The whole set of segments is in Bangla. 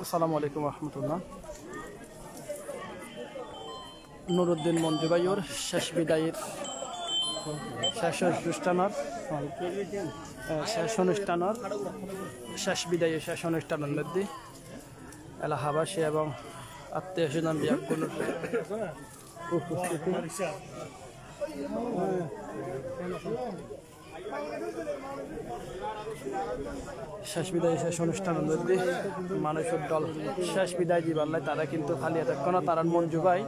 আসসালামু আলাইকুম রহমতুল্লাহ। নুরুদ্দিন মঞ্জু ভাইয়ের শেষ বিদায়ের শেষ অনুষ্ঠানের মধ্যে এলাহাবাসী এবং আত্মীয় স্বজন বিয়াগুলোর উপস্থিতি শেষ বিদায় শেষ অনুষ্ঠানের মধ্যে মানুষের দল শেষ বিদায় দিবার লাই তারা কিন্তু খালি এতক্ষণ তারা মঞ্জু ভাই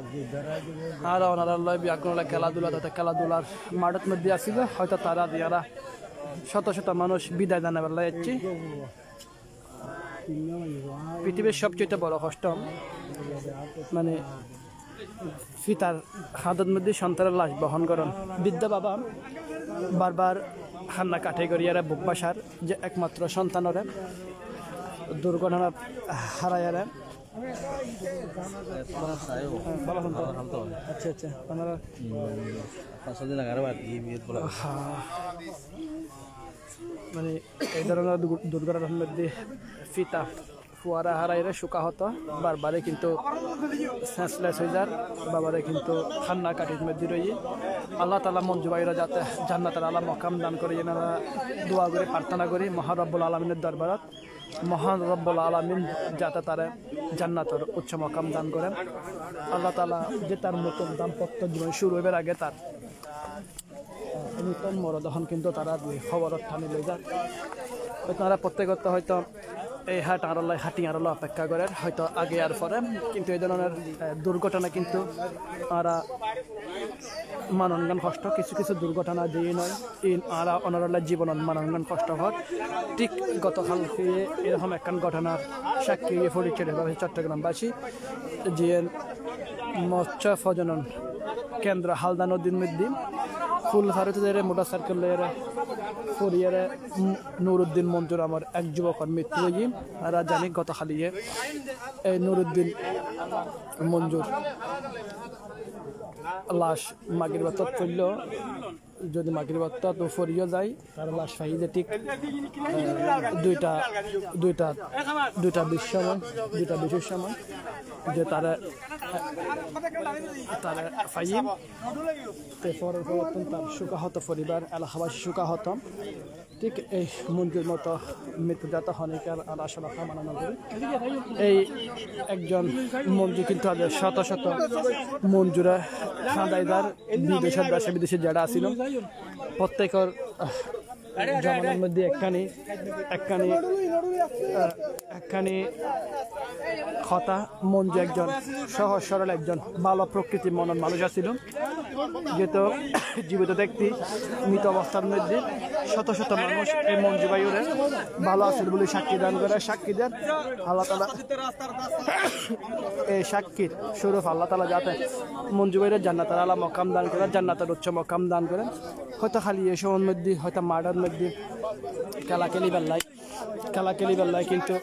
আর ওনারা বিয়াগুলো খেলাধুলা তাতে খেলাধুলার মাঠের মধ্যে আসছিল হয়তো তারা দিয়ারা শত শত মানুষ বিদায় জানাবার লাই যাচ্ছি। পৃথিবীর সবচেয়ে বড় কষ্ট মানে পিতার হাতের মধ্যে সন্তানের লাশ বহন করেন। বৃদ্ধ বাবা বারবার খান্না কাঠে করিয়ারা বুক বাসার যে একমাত্র সন্তানরে দুর্ঘটনা হারাইয়ারা মানে এই ধরনের দুর্ঘটনার মধ্যে পিতা ফুয়ারা হারাইরে শোকাহত বারবারে কিন্তু সেন্সলেস হয়ে যার বাবারে কিন্তু খান্না কাঠির মধ্যে রয়ে আল্লাহ তালা মঞ্জু ভাইরা যাতে জান্নাতের আলা মকাম দান করে এনারা দোয়া করে প্রার্থনা করি মহান রব্বুল আলমিনের দরবারত মহান রব্বুল আলমিন যাতে তারা জান্নাতের উচ্চ মকাম দান করেন। আল্লাহ তালা যে তার নতুন দাম্পত্য জীবন শুরু হইবার আগে তার নূতন মরদহন কিন্তু তারা খবরত ঠানি লই যায়। তারা প্রত্যেকত হয়তো এই হাঁটি আরলাই অপেক্ষা করেন হয়তো আগে আর পরে, কিন্তু এই ধরনের দুর্ঘটনা কিন্তু আরা মাননগান কষ্ট কিছু কিছু দুর্ঘটনা দিয়ে নয় আরা অনারলাই জীবনত মাননগান কষ্ট হয়। ঠিক গতকাল এরকম একখান ঘটনার সাক্ষী পরিচয় চট্টগ্রামবাসী যে মৎস্য প্রজনন কেন্দ্র হালদা নদীর মধ্যে ফুল ভারতের মোটরসাইকেলের ফরিয়ারে নুরুদ্দিন মঞ্জুর আমার এক যুবকের মৃত্যু হয়ে আর জানি গত খালিয়ে এই নুরুদ্দিন মঞ্জুর লাশ মাগির বাতত করল। যদি মাগির বাতত তো ফরিয়ে যায় তার লাশ পাই যে ঠিক দুইটা বিশের সময় যে তারা ফাইম তার শোকাহত পরিবার এলাকাবাসী শোকাহত। ঠিক এই মঞ্জুর মতো মৃত্যুজাত হনিকার আসলে মানানো করি এই একজন মঞ্জু কিন্তু শত শত মঞ্জুরা খাঁদাইদার বিদেশের দেশে বিদেশে যারা আসিল প্রত্যেকের জমানের মধ্যে একখানি কথা মঞ্জু একজন সহজ সরল একজন ভালো প্রকৃতির মনন মানুষ আছিল, যেহেতু জীবিত ব্যক্তি মৃত অবস্থার মধ্যে শত শত মানুষ এই মঞ্জু ভাইয়ের ভালো আছিল বলে সাক্ষী দান করে। সাক্ষী দেন আল্লাহ তালা এই সাক্ষীর স্বরূপ আল্লাহ তালা যাতে মঞ্জু ভাইয়ের জান্নাতের আলা মকাম দান করে, জান্নাতের উচ্চ মকাম দান করেন। হয়তো খালি এই সময়ের মধ্যে হয়তো মার্ডার মধ্যে খেলাখেলি বেল্লাই কিন্তু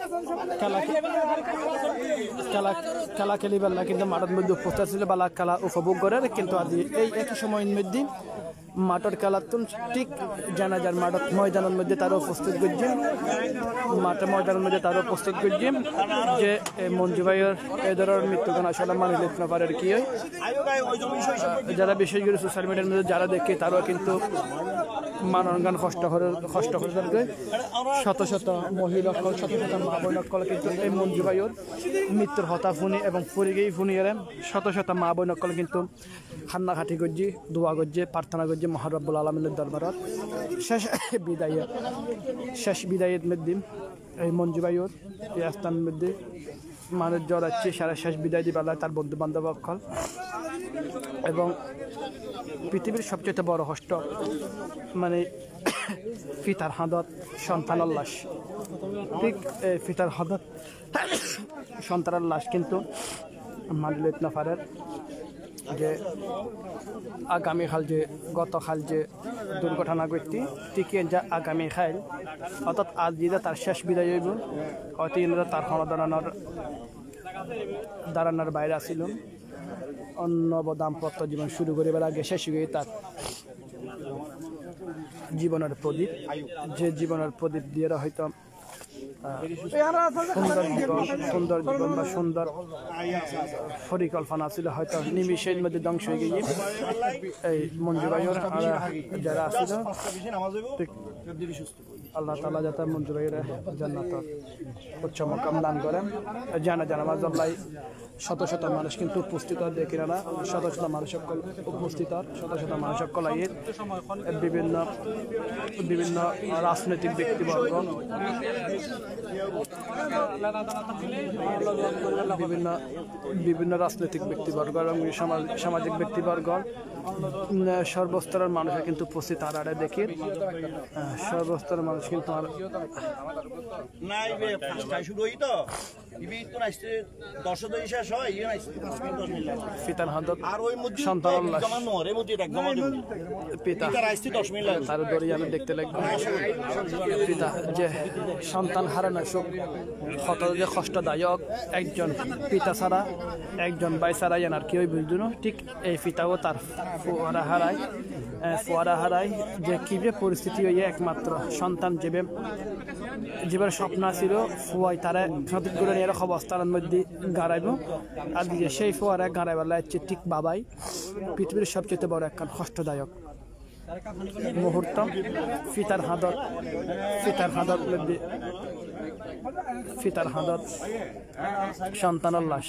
খেলাখেলি বেল্লাই কিন্তু মাঠের মধ্যে উপস্থিত ছিল বালা খেলা উপভোগ করে। কিন্তু আজি এই একই সময়ের মধ্যে মাঠের খেলার ঠিক জানাজার মাঠের ময়দানের মধ্যে তারা উপস্থিত করছে ময়দানের মধ্যে তারা উপস্থিত করছে যে মঞ্জু ভাইয়ের এই ধরনের মৃত্যুগান আসলে মানে লিখতে না পারে কি হয়। যারা বিশেষ করে সোশ্যাল মিডিয়ার মধ্যে যারা দেখে তারাও কিন্তু মাননগান কষ্ট করে থাকে। শত শত মহিলা শত শত মা বোনকল কিন্তু এই মঞ্জু ভাইয়ের মৃত্যুর হতা ফুনি এবং ফুরিগেই ফুনিয়ে শত শত মা বোনকল কিন্তু খান্না খাটি করছি দোয়া করছে প্রার্থনা করছে মহান রব্বুল আলমিনের দরবারত। শেষ বিদায়ের মধ্যে এই মঞ্জু ভাইয়ের এই স্থানের মধ্যে মানুষ জড়াচ্ছে সারা শেষ বিদায় দিবেলা তার বন্ধু বান্ধব অকল এবং পৃথিবীর সবচেয়ে বড় কষ্ট মানে পিতার হাতত সন্তানের লাশ। ঠিক পিতার হাতত সন্তানের লাশ কিন্তু মানিলে না পারে যে আগামীকাল যে গতকাল যে দুর্ঘটনা ঘটতি ঠিক যা আগামী খাইল অর্থাৎ আজ যেটা তার শেষ বিদায় হইব হয়তো ইনারা তার দাঁড়ানোর বাইরে আসিল অন্য দাম্পত্য জীবন শুরু করিবার আগে শেষ হয়ে তার জীবনের প্রদীপ যে জীবনের প্রদীপ দিয়ে হয়তো সুন্দর জীবন বা সুন্দর পরিকল্পনা ছিল হয়তো নিমিষের মধ্যে ধ্বংস হয়ে গিয়ে এই মঞ্জু ভাইয়ের যারা আসছিল আল্লাহ তাআলা যাতে মঞ্জু ভাইয়ের জান্নাত উচ্চ মাকাম দান করেন। জানা মাযল্লাই শত শত মানুষ কিন্তু উপস্থিত দেখি না, শত শত মানুষ সকল উপস্থিত, শত শত মানুষ সকল আইয়ের বিভিন্ন রাজনৈতিক ব্যক্তিবর্গ, বিভিন্ন রাজনৈতিক ব্যক্তিবর্গ এবং সামাজিক ব্যক্তিবর্গ সর্বস্তরের মানুষের কিন্তু উপস্থিত আড়াড়ে দেখি সর্বস্তরের মানুষ কিন্তু পিতার হাতত সন্তান পিতা তার দরিয়ানে দেখতে লাগবে পিতা যে সন্তান হারানো সুখ কত যে কষ্টদায়ক, একজন পিতা ছাড়া একজন ভাই ছাড়া আর কেউ বুঝল না। ঠিক এই পিতাও তার ফোয়ারা হারায় যে কিভাবে পরিস্থিতি হয়ে একমাত্র সন্তান যেভাবে স্বপ্ন ছিল ফুয়াই তারা সঠিক করে নিয়ে অবস্থার মধ্যে গাড়াইব আর দিয়ে সেই ফোয়ারা গাড়াইবার লাগছে ঠিক বাবাই পৃথিবীর সবচেয়ে বড় একখান কষ্টদায়ক মুহূর্ত। ফিতার হাদত সন্তানের লাশ।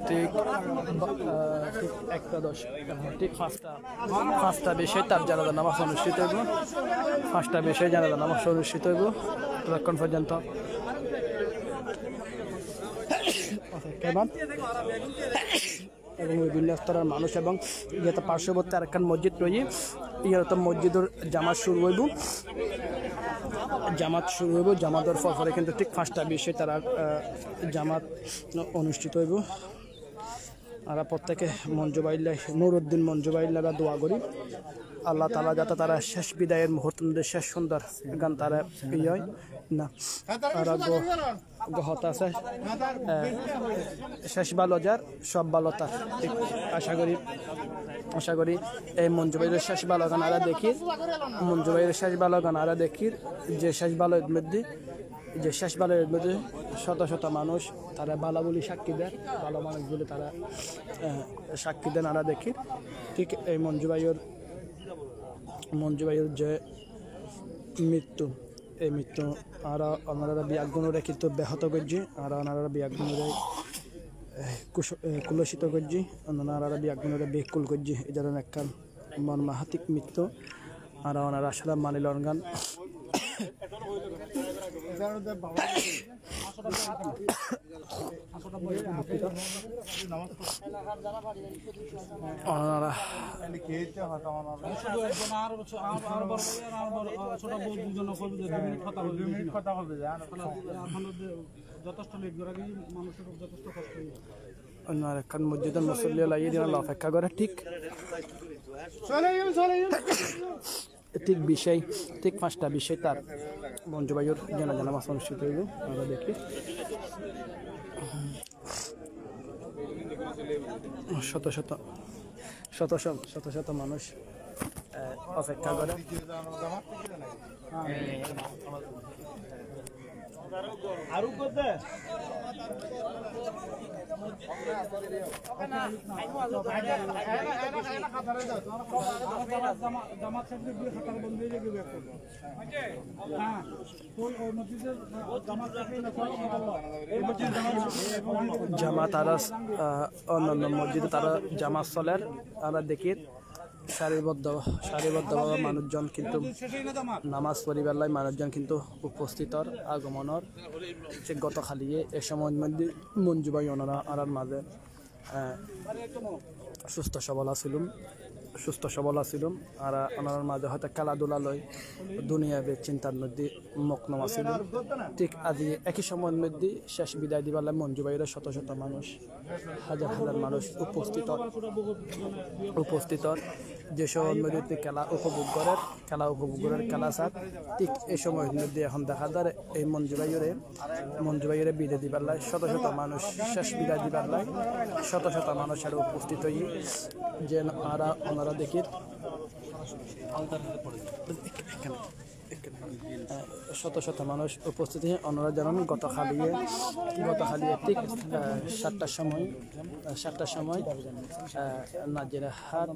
ঠিক 1:10 ঠিক 5টা বেশি তার জানাজা নামাজ অনুষ্ঠিত হইব। 5টা বেশি জানাজা নামাজ অনুষ্ঠিত হইব ততক্ষণ পর্যন্ত এবং বিভিন্ন স্তরের মানুষ এবং ইয়েতে পার্শ্ববর্তী আরেকখান মসজিদ রয়েছে ইয়েতে মসজিদের জামাত শুরু হইব। জামাতের পরে কিন্তু ঠিক 5টা বেশি তারা জামাত অনুষ্ঠিত হইব। আর প্রত্যেকে নুরুদ্দিন মঞ্জু ভাইল্লারা দোয়া করি আল্লাহ তাআলা যাতে তারা শেষ বিদায়ের মুহূর্ত শেষ সুন্দর গান তারা হয় না আর গহত আছে শেষ ভালো যার সব ভালো তার। ঠিক আশা করি এই মঞ্জু ভাইয়ের শেষ ভালো গান আরা দেখি যে শেষ ভালোর মধ্যে শত শত মানুষ তারা বালা বলি সাক্ষী দেন, ভালো মানুষগুলি তারা সাক্ষী দেন আরা দেখি। ঠিক এই মঞ্জু ভাইয়ের যে মৃত্যু এই মৃত্যু আর ওনারা বিয়াগুণরে কিন্তু ব্যাহত করছি আর ওনারা বিয়াগুণরে কুলসিত করছি ওনারা বিয়াগুণরে বেকুল করছি এই ধরনের একটা মর্মাহাতিক মৃত্যু আর ওনারা আসলে মানিল অর্গান মসজিদের মুসল্লি লাগিয়ে দিন অপেক্ষা করে ঠিক ঠিক 5টা বিষয় তার মঞ্জু ভাইয়ের জানাজা নামাজ অনুষ্ঠিত হইল। আমরা দেখি শত শত মানুষ অপেক্ষা করে জামাত আর অন্যান্য মসজিদে তারা জামাত চলের আমরা দেখি সারিবদ্ধভাবে মানুষজন কিন্তু নামাজ পড়িবার মানুষজন কিন্তু উপস্থিতর আগমনের সে গত খালিয়ে এ সময় মঞ্জু ভাই ওনারা আর মাঝে সুস্থ সবল ছিলুম সুস্থ সবল আছিল আর ওনার মাঝে হয়তো খেলাধুলা লয় দুনিয়াবে চিন্তার মধ্যে মগ্ন আছিল। ঠিক আজি একই সময়ের মধ্যে শেষ বিদায় দিবার মঞ্জু ভাইয়ের শত শত মানুষ হাজার হাজার মানুষ উপস্থিত যে সময়ের মধ্যে খেলা উপভোগ করার খেলা সাথ ঠিক এই সময়ের মধ্যে এখন দেখা যায় এই মঞ্জু ভাইয়ের বিদায় দিবার লাই শত শত মানুষ শেষ বিদায় দিবার লাই শত শত মানুষের উপস্থিত হই যে ওনারা দেখি শত শত মানুষ উপস্থিত হয়ে ওনারা জানান গতকালি ঠিক 7টার সময় নাজিরহাট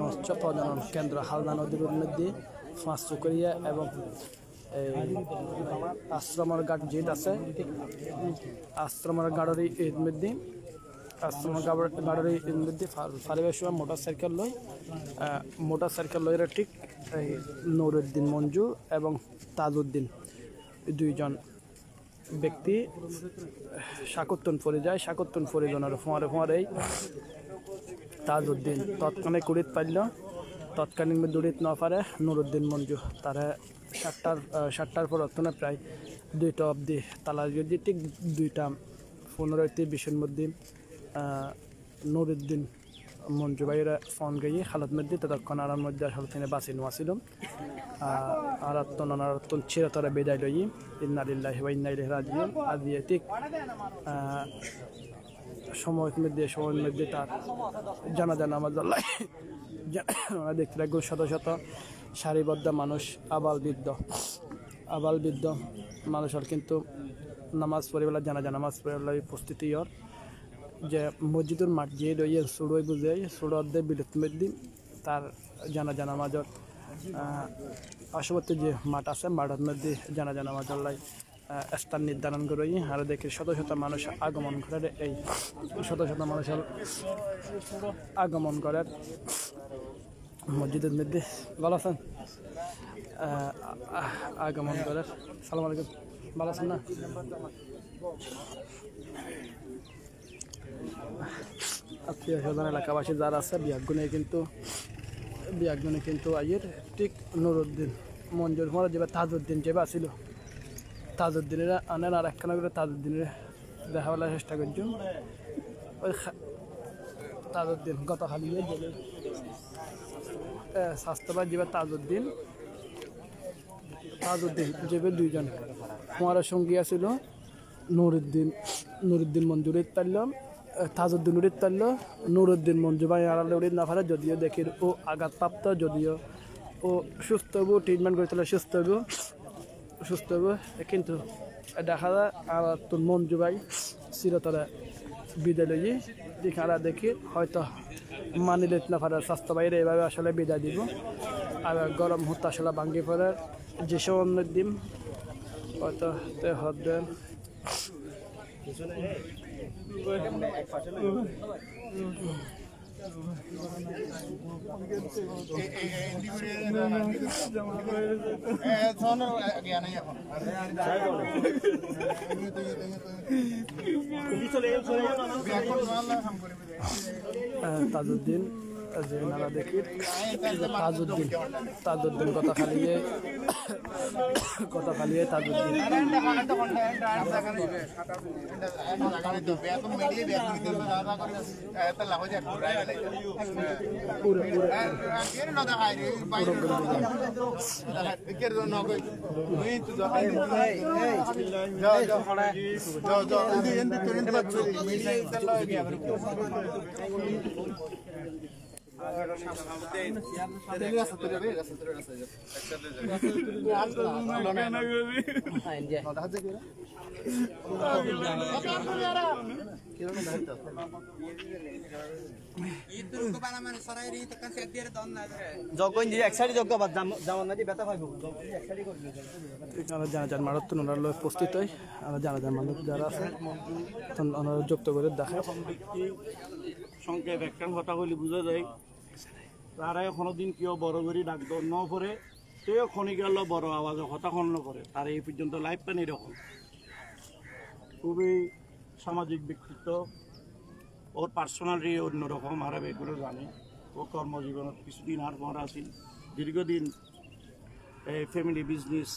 মৎস্য প্রজনন কেন্দ্র হালদা নদীর মধ্যে ফাঁস চুকরিয়া এবং আশ্রমের ঘাট যেটা আছে আশ্রমের ঘাটের এর মধ্যে ফারিবার সময় মোটর সাইকেল লইরা ঠিক নুরুদ্দিন মঞ্জু এবং তাজউদ্দিন দুইজন ব্যক্তি শাকুত্তন ফরে যায়। শাকুত্তন ফরিজনের ফোঁয়ারে তাজউদ্দিন তৎক্ষণিক কুড়িত পারল, তৎকালীন দূরিত না পারে নুরুদ্দিন মঞ্জু তারা 7টার পর প্রায় 2টা অবধি তালা যদি ঠিক 2টা 15-20 মধ্যে নুরুদ্দিন মঞ্জু ভাইয়েরা ফোন গিয়ে খালত মধ্যে ততক্ষণ আর মধ্যে আসলে তিনি বাঁচি নোয়াছিল আরাত্তন চিরতরে বিদায় লই ইন্না লিল্লাহি ওয়া ইন্না ইলাইহি রাজিউন। আজ ঠিক সময়ের মধ্যে তার জানাজা নামাজ আল্লাহ দেখতে লাগবে শত শত সারিবদ্ধ মানুষ আবাল বৃদ্ধ মানুষের কিন্তু নামাজ পড়িবেলা জানাজা নামাজ পড়িবেলা উপস্থিতি যে মসজিদের মাঠ যে রয়ে সুড়োয় বুঝে সুড়োদ্দে বিলুপ্ত মধ্যে তার জানাজা নামাজর পার্শ্ববর্তী যে মাঠ আছে মাঠের মধ্যে জানাজা নামাজর লাই স্থান নির্ধারণ করে আর দেখি শত শত মানুষ আগমন করে এই শত শত মানুষের আগমন করার মসজিদের মধ্যে ভালো আছেন আগমন করার সালাম আলাইকুম ভালো আছেন না আত্মীয় স্বজন এলাকাবাসী যারা আছে বিয়াগুনে কিন্তু আইয়ের ঠিক নুরুদ্দিন মঞ্জুর মরা যে তাজউদ্দিন যে ছিল তাজউদ্দিনের আনেন আর একখানা করে তাজউদ্দিনের দেখা বলার চেষ্টা করছি। ওই তাজউদ্দিন গত হালিয়ে গেলে স্বাস্থ্যবাদ যে তাজউদ্দিন যে দুইজন আমার সঙ্গী আছিল নুরুদ্দিন মঞ্জুরিত পারলাম তাজউদ্দিন উড়িত পারল নুরুদ্দিন মঞ্জু ভাই আড়ালে উড়িত না পারে যদিও দেখি ও আঘাতপ্রাপ্ত যদিও ও সুস্থ হবো ট্রিটমেন্ট করে তাহলে সুস্থ হবো কিন্তু দেখা যায় আর তোর মঞ্জু ভাই চিরতরে বিদায় লই দেখারা দেখি হয়তো মানি লইতে না পারে স্বাস্থ্য বাইরে এভাবে আসলে বিদায় দিব আর গরম মুহূর্ত আসলে ভাঙ্গি পড়ে যে সব দিন হয়তো হবে তাজউদ্দিন যে নারা দেখি তাজউদ্দিন কথা খালিয়ে তাজউদ্দিন জানাজার মারাত্মক ওনারা উপস্থিত হয় আর জানাজার মানুষ যারা আছে ওনারা যুক্ত করে দেখে সংক্ষেপ একটা কথা বলি বুঝা যায় তারা কোনোদিন কেউ বড় করে ডাক ন পরে সেও খনি গেল বড় আওয়াজে কথা খন করে তার এই পর্যন্ত লাইফটা এরকম খুবই সামাজিক ব্যক্তিত্ব ওর পার্সোনালি অন্যরকম আর এগুলো জানি ও কর্মজীবনত কিছুদিন আর পর আছি দীর্ঘদিন এই ফ্যামিলি বিজনেস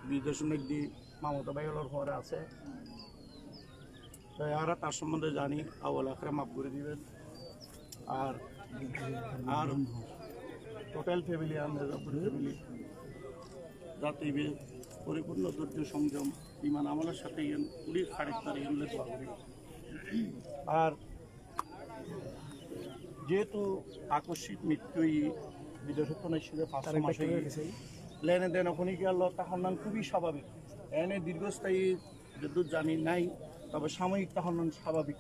বিদেশ মধ্যে মামতা ভাইগুলোর পরে আছে তাই আর তার সম্বন্ধে জানি আউ্বাল আখরে মাফ করে দিবেন আর আর টোটাল ফ্যামিলি আমাদের ফ্যামিলি যাতে পরিপূর্ণ ধৈর্য সংযম ইমান আমলের সাথে পুলিশ খারেক্তার আর যেহেতু আকস্মিক মৃত্যুই বিদেশত্ব নিশ্চিত 5 মাসে লেনে দেন ওখানে গেল তখন খুবই স্বাভাবিক এনে দীর্ঘস্থায়ী যদ্দূর জানি নাই তবে সাময়িক তখন স্বাভাবিক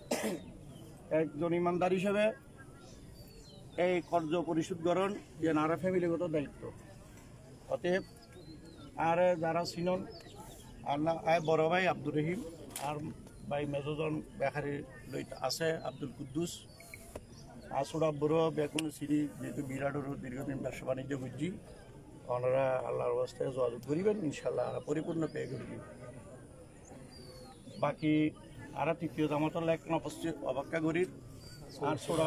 একজন ইমানদার হিসেবে এই কর্য পরিশোধ করণ যে নারা ফ্যামিলিগত দায়িত্ব অতএব আর যারা ছিলেন আর না বড় ভাই আব্দুর রহিম আর ভাই মেজোজন বেকারি আছে আব্দুল কুদ্দুস আর সোড়া বড় বেকুন সিঁড়ি যেহেতু বিরাটেরও দীর্ঘদিন ব্যবসা বাণিজ্য বুঝছি ওনারা আল্লাহর অবস্থায় যোগাযোগ করিবেন ইনশাল্লাহ আর পরিপূর্ণ পেয়ে করবেন বাকি আর তৃতীয় জামাতর এক অপেক্ষা করি আর সোড়া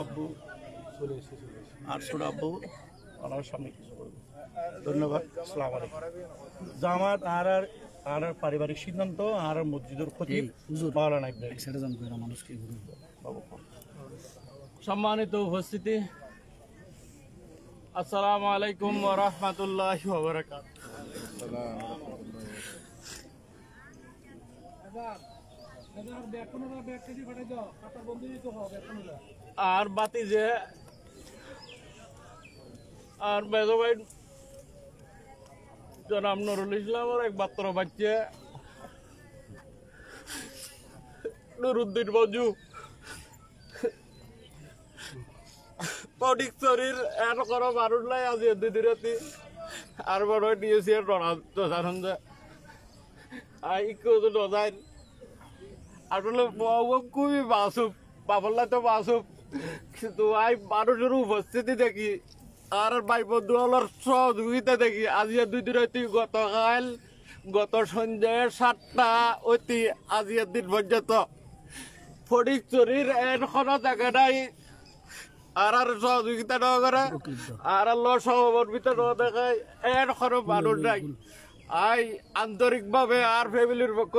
আব্বু ওনার সামনে কিছু করবে ধন্যবাদ আসসালামু আলাইকুম জামাত আর পারিবারিক সিদ্ধান্ত আর মসজিদের খতিব মাওলানা ইব্রাহিম সম্মানিত উপস্থিতি আসসালামু আলাইকুম ওয়া রাহমাতুল্লাহি ওয়া বারাকাতুহু আর বাতি যে আর মেজো ভাই জনাব নুরুল ইসলামের একমাত্র বাচ্চা নুরুদ্দিন মঞ্জু পডিক শরীর এর করো মানুষ নাই আজি দুদিন রাতি আর বড় দিয়েছি জানেন যে নজাইন আসলে খুবই বাসুপ বাবল্লা তো বাসুপ কিন্তু মানুষের উপস্থিতি দেখি আর ভাই বন্ধু হলার সহযোগিতা দেখি আজি দুদিন রাতি গত সন্ধ্যায় 7টা অতি আজি দিন পর্যন্ত ফটিক চুরির এখনো দেখা নাই আর সহযোগিতা ন করে আর সহমর্মিতা ন দেখায় এখনো মানুষ নাই আন্তরিকভাবে আর ফ্যামিলির পক্ষ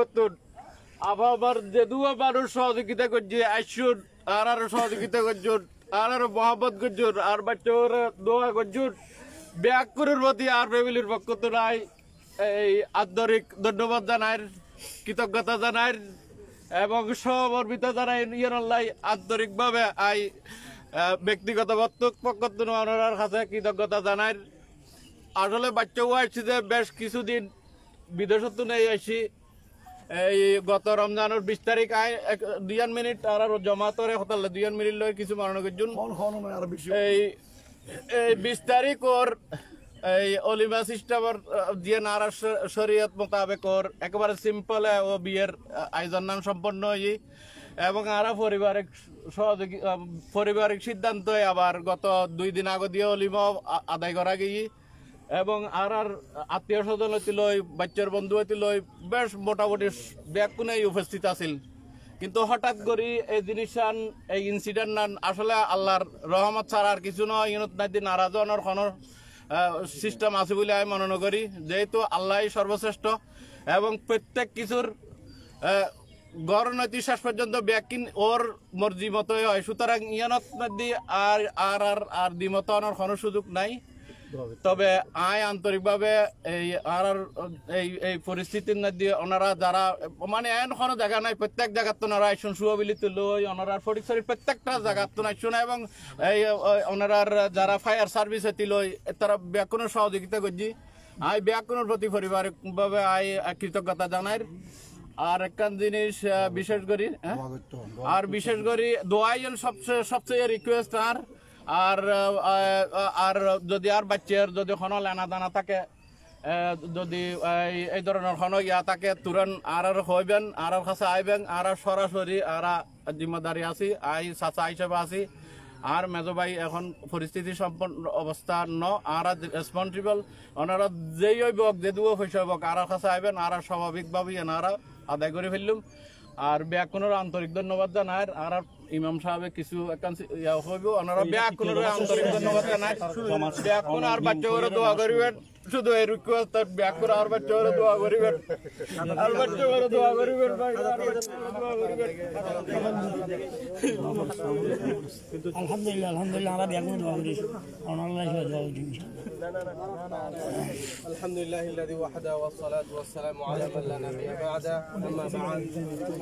আবার যেদুয়া মানুষ সহযোগিতা করছে আসুন আর সহযোগিতা করছুন আর মহাব্বত করছুন আর বাচ্চার দোয়া করছুন ব্যাকুরের প্রতি আর ফ্যামিলির পক্ষ নাই এই আন্তরিক ধন্যবাদ জানাই কৃতজ্ঞতা জানাই এবং সহমর্মিতা জানাই ইয়ানাল্লাই আন্তরিকভাবে ব্যক্তিগত পক্ষ ওনার কাছে কৃতজ্ঞতা জানাই আসলে বাচ্চাও আসছি যে বেশ কিছুদিন বিদেশত নেই আসি এই গত রমজানের 20 তারিখ 2 মিনিট আর জমাতরে হতালে 2 মিনিট লয় কিছু মনে করছুন এই 20 তারিখ ওর এই অলিমা সিস্টেমের দিয়ে নারা শরীয়ত মোতাবেক ওর একেবারে সিম্পল ও বিয়ের আয়োজন নাম সম্পন্ন হয়ে এবং আর পারিবারিক সিদ্ধান্ত আবার গত 2 দিন আগে দিয়ে অলিমা আদায় করা গিয়ে এবং আর আত্মীয় স্বজন হইছিল বাচ্চার বন্ধু হইছিল বেশ মোটামুটি ব্যাকুনে উপস্থিত আছিল কিন্তু হঠাৎ করে এই জিনিস এই ইনসিডেন্ট আসলে আল্লাহর রহমত ছাড়া আর কিছু নয় ইউনিট নাইদি নারাজনের কোনো সিস্টেম আছে বলে আমি মনে করি যেহেতু আল্লাহ সর্বশ্রেষ্ঠ এবং প্রত্যেক কিছুর গড়নৈতিক শেষ পর্যন্ত ব্যাকিন ওর মর্জি মতোই হয় সুতরাং ইয়ানত নাইদি আর দ্বিমত আনার কোনো সুযোগ নাই তবে আন্তরিকভাবে এই পরিস্থিতির মধ্যে ওনারা যারা মানে এখনো জায়গা নাই প্রত্যেক জায়গার তো ওনারা আইসুন সুবিলিত লই ওনারা ফটিকছড়ির প্রত্যেকটা জায়গার তো আইসুন এবং এই ওনারার যারা ফায়ার সার্ভিস এটি লই তারা ব্যাকুনের সহযোগিতা করছি ব্যাকুনের প্রতি পারিবারিকভাবে কৃতজ্ঞতা জানাই আর একটা জিনিস বিশেষ করি আর বিশেষ করে দোয়াইজন সবচেয়ে রিকোয়েস্ট আর যদি আর বাচ্চার যদি কোনো লেনা দানা থাকে যদি এই ধরনের কোনো ইয়া থাকে তুরন্ত আর হইবেন আর কাছে আইবেন আর সরাসরি আর জিম্মেদারি আছি চাচা হিসেবে আছি আর মেজো ভাই এখন পরিস্থিতি সম্পন্ন অবস্থা আর রেসপন্সিবল ওনারা যেই হইব যেদুও পয়সা হইব আর কাছে আইবেন আর স্বাভাবিকভাবে এনারা আদায় করে ফেললুম আর ব্যাকুনের আন্তরিক ধন্যবাদ জানাই আর ইমাম সাহেব কিছু একান ইয়া হইব ওনারা ব্যাকুনের আন্তরিক ধন্যবাদ জানাই ব্যাকুন আর বাচ্চারা দোয়া করিবেন শুধু এই রিকোয়েস্ট ব্যাকুন আর বাচ্চারা দোয়া করিবেন আর বাচ্চারা দোয়া করিবেন ভাই আর বাচ্চারা দোয়া করিবেন আলহামদুলিল্লাহ আমরা ব্যাকুন দোয়া করি আল্লাহ দোয়া করি الحمد لله الذي وحده والصلاة والسلام على من لا نبي بعده أما بعد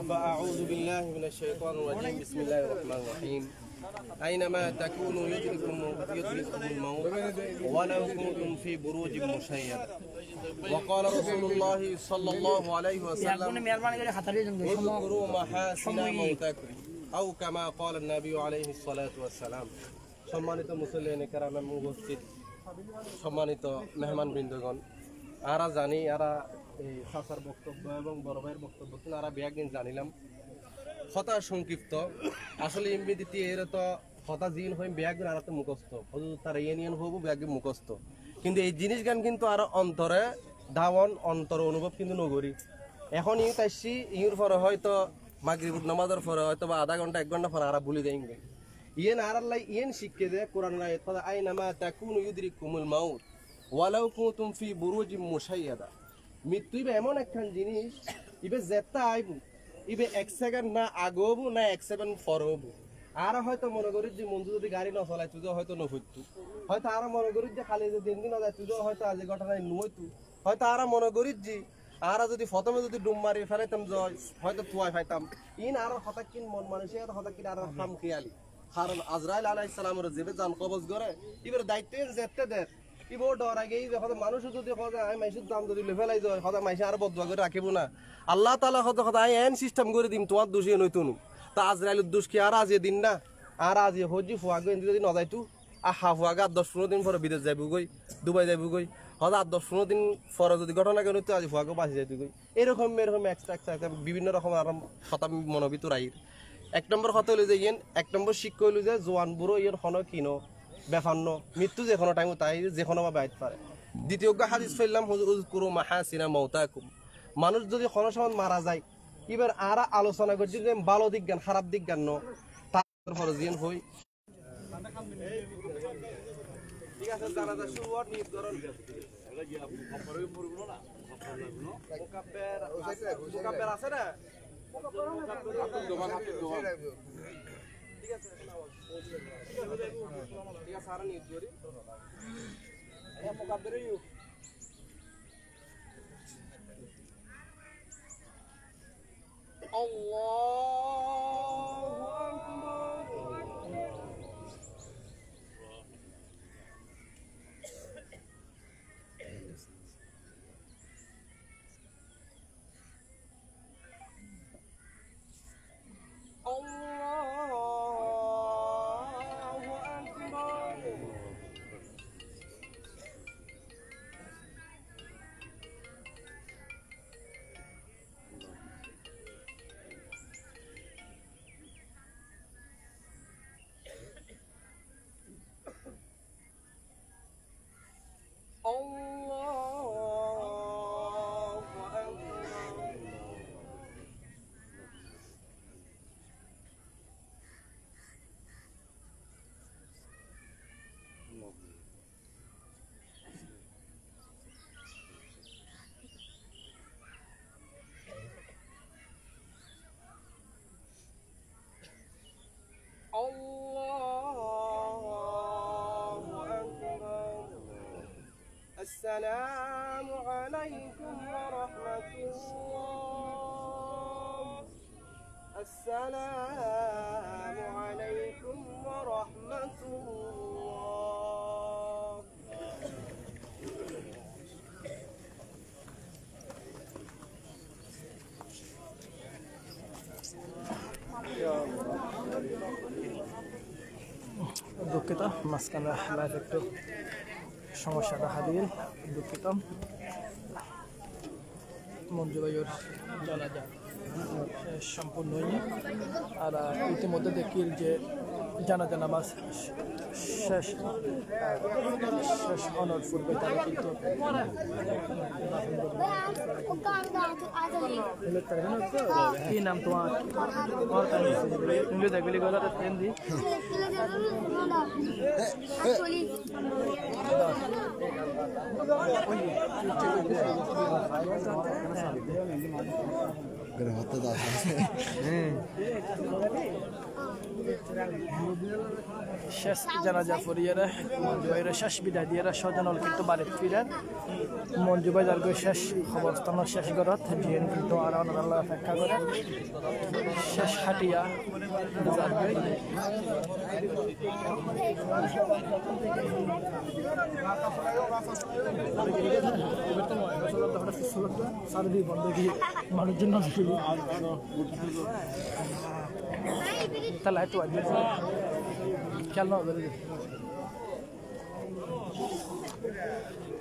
فأعوذ بالله من الشيطان الرجيم بسم الله الرحمن الرحيم أينما تكونوا يدرككم الموت ولو كنتم في بروج مشيدة وقال رسول الله صلى الله عليه وسلم اذكروا محاسن موتاكم أو كما قال النبي عليه الصلاة والسلام সম্মানিত মুসল্লিয়ানে কেরাম এবং উপস্থিত সম্মানিত মেহমান বৃন্দগণ আরা জানি আরা এই চাচার বক্তব্য এবং বড় ভাইয়ের বক্তব্য কিন্তু আরা বিয়াগিন জানিলাম হতা সংক্ষিপ্ত আসলে ইমবিদিতি এর তো হতা জিন হই বিয়াগিন আরা তো মুখস্থ হুজুর তার ইউনিয়ন হবো বিয়াগিন মুখস্থ কিন্তু এই জিনিস গান কিন্তু আরো অন্তরে ধাবন অন্তর অনুভব কিন্তু নগরী এখন ইউ তাইছি ইউর পরে হয়তো মাগরিব নামাজের পরে হয়তো বা আধা ঘন্টা 1 ঘন্টা পরে আরা ভুলে যাই ইয়েন আরাল্লাই ইয়েন শিক্ষে দেয় কোরআন আয়াত কথা আইনামা তাকুনু ইউদরিকুমুল মাউত ওয়ালাউ কুনতুম ফি বুরুজিম মুশাইয়াদা মৃত্যু ইবে এমন একখান জিনিস ইবে যেটা আইব ইবে 1 সেকেন্ড না আগবো না 1 সেকেন্ড পরবো আর হয়তো মনে করি যে মঞ্জু যদি গাড়ি না চলাই তুই হয়তো নহইতু হয়তো আর মনে করি যে খালি যে দিন দিন যায় তুই হয়তো আজ ঘটনায় নহইতু হয়তো আর মনে করি যে আর যদি প্রথমে যদি ডুম মারি ফেলাইতাম জয় হয়তো তুয়াই পাইতাম ইন আর হঠাৎ কিন মন মানুষের হঠাৎ কিন আর হাম খেয়ালি কারণ আজরাইল আলাইহিস সালামের যেবে জান কবজ করে ইবের দায়িত্ব যেতে দেয় ইবো ডর আগে যখন মানুষ যদি কথা আই মাইসুর দাম যদি লেভেলাই যায় কথা মাইসে আর বদয়া করে রাখিব না আল্লাহ তাআলা কথা কথা আই এন সিস্টেম করে দিম তোমার দোষী নইতুনু তা আজরাইলের দোষ কি আর আজ দিন না আর আজ হজি ফুয়াগো এন্দি যদি না যাইতু আহা ফুয়াগা 10-15 দিন পরে বিদেশ যাইব গই দুবাই যাইব গই হদা 10-15 দিন পরে যদি ঘটনা কেন তো আজ ফুয়াগো বাঁচি যাইতু গই এরকম এক্সট্রা বিভিন্ন রকম আর কথা মনোবিত রাইর 1 নম্বর কথা হইলো যে ইয়েন 1 নম্বর শিক্ষা হইলো যে জোয়ান বুড়ো ইয়ের হন কিনো বেফান্ন মৃত্যু যে কোনো টাইম তাই যে কোনো বা বাইত পারে দ্বিতীয় হাদিস ফেললাম উযকুরু মাহাসিনা মাউতাকুম মানুষ যদি কোনো সময় মারা যায় এবার আরা আলোচনা করছি যে ভালো দিক জ্ঞান খারাপ দিক জ্ঞান তারপর জিন হই ঠিক আছে জানাজা শুরু হওয়ার নিয়ত করুন মুকাব্বির আছে না ঠিক আছে সারা নিউজ করি মুকাব্বির ইউ আল্লাহু السلام عليكم ورحمة الله السلام عليكم ورحمة الله দুঃখিত মাঝখানে লাইভ একটু সমস্যা দেখা দিল দুঃখিত মঞ্জু ভাইয়ের জানাজা সম্পূর্ণ হয়নি আর ইতিমধ্যে দেখি যে জানাজা নামাজ শেষ হওয়ার পূর্বে তারা কিন্তু কি নাম তোমার দেখবি গলা ট্রেন দি শেষ জানাজা ফরিয়ারা মঞ্জুবাইরা শেষ বিদায় দিয়ে স্বজনল কিন্তু বাড়ি ফিরেন মঞ্জুবাই যার শেষ অবস্থান শেষ ঘরত জিয়েন কিন্তু আর আল্লাহ অপেক্ষা করে শেষ হাটিয়া সার্ভি বন্ধ গিয়ে মানুষজন তাহলে একটু খেয়াল না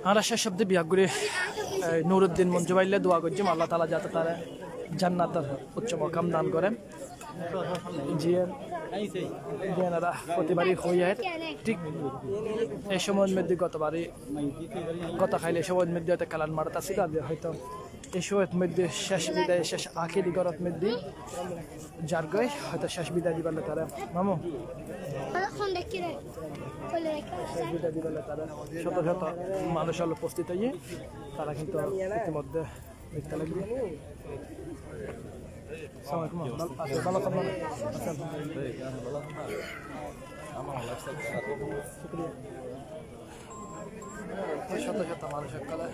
আমরা শেষ শব্দে বিয়া করে নুরুদ্দিন মঞ্জুবাইলে দোয়া করছি আল্লাহ তালা যাতে তারা জান্নাতের উচ্চ মকাম দান করেন জিয়ানারা প্রতিবারই হইয়া ঠিক এই সময়ের মধ্যে গত খাইলে এই সময়ের মধ্যে হয়তো কালান মারতা ছিল হয়তো এই সময়ের মধ্যে শেষ বিদায় শেষ আখেরি গরত মধ্যে যার গই হয়তো শেষ বিদায় দিবার তারা মামু শেষ বিদায় দিবার তারা শত শত মানুষ হল উপস্থিত হয়ে তারা কিন্তু ইতিমধ্যে দেখতে লাগবে ভালো খবর শত শত মানুষের কলা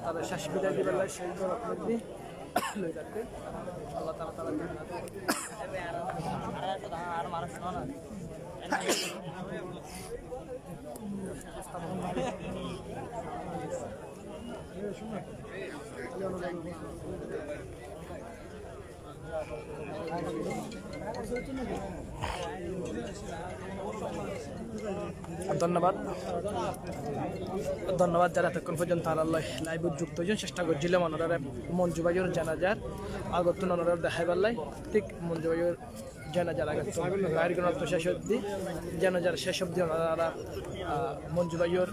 তারা শেষ বিদায় দিবেন সেই মধ্যে লই থাকবে আল্লাহ তালা তারা আর মানুষ না ধন্যবাদ যারা এতক্ষণ পর্যন্ত আল্লাহ লাইভ যুক্ত হয়েছেন চেষ্টা করছিলাম ওনারা মঞ্জুবাইয়ের জানাজার আগত ওনারা দেখাই পারলাই ঠিক মঞ্জুবাইয়ের জানাজার আগে বাইর গণত্ব শেষ অব্দি জানাজার শেষ অব্দি ওনারা মঞ্জুবাইয়ের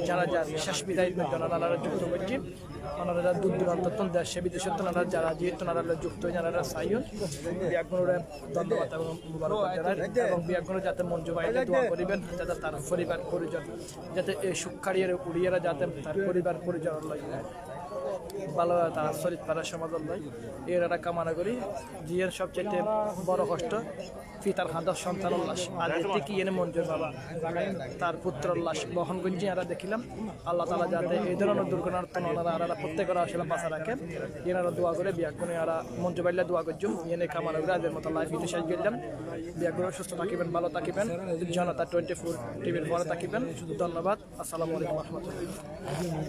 জানাজার শেষ বিদায় ওনারা যুক্ত করছি ওনারা দূর দূরান্ত দেশে বিদেশে ওনারা যারা যেহেতু ওনারা যুক্ত হয়ে ওনারা সাইন বিয়াগুণরে ধন্যবাদ এবং মুবারক জানাই এবং বিয়াগুণ যাতে মঞ্জুবাইলে দোয়া করিবেন যাতে তার পরিবার পরিজন যাতে এই সুখারিয়ার উড়িয়ারা যাতে তার পরিবার পরিজন ভালো তার শরীর পাড়ার সমাজ এর একটা কামনা করি জিয়ের সবচেয়ে বড় কষ্ট পিতার হাদার সন্তান উল্লাস আর থেকে এনে মঞ্জুর বাবা তার পুত্র উল্লাস বহন গঞ্জি আমরা দেখিলাম আল্লাহ তালা যাতে এই ধরনের দুর্ঘটনার ওনারা প্রত্যেকের আসলে বাঁচা রাখে এনারা দোয়া করে বিয়াগুনে আর মঞ্জু বাইলে দোয়া করছুম এনে কামনা করে আজের মতো লাইফ ইতে শেষ গেলাম বিয়াগুনে সুস্থ থাকিবেন ভালো থাকিবেন জনতা 24 টিভির পরে থাকিবেন ধন্যবাদ আসসালামু আলাইকুম রহমতুল্লাহ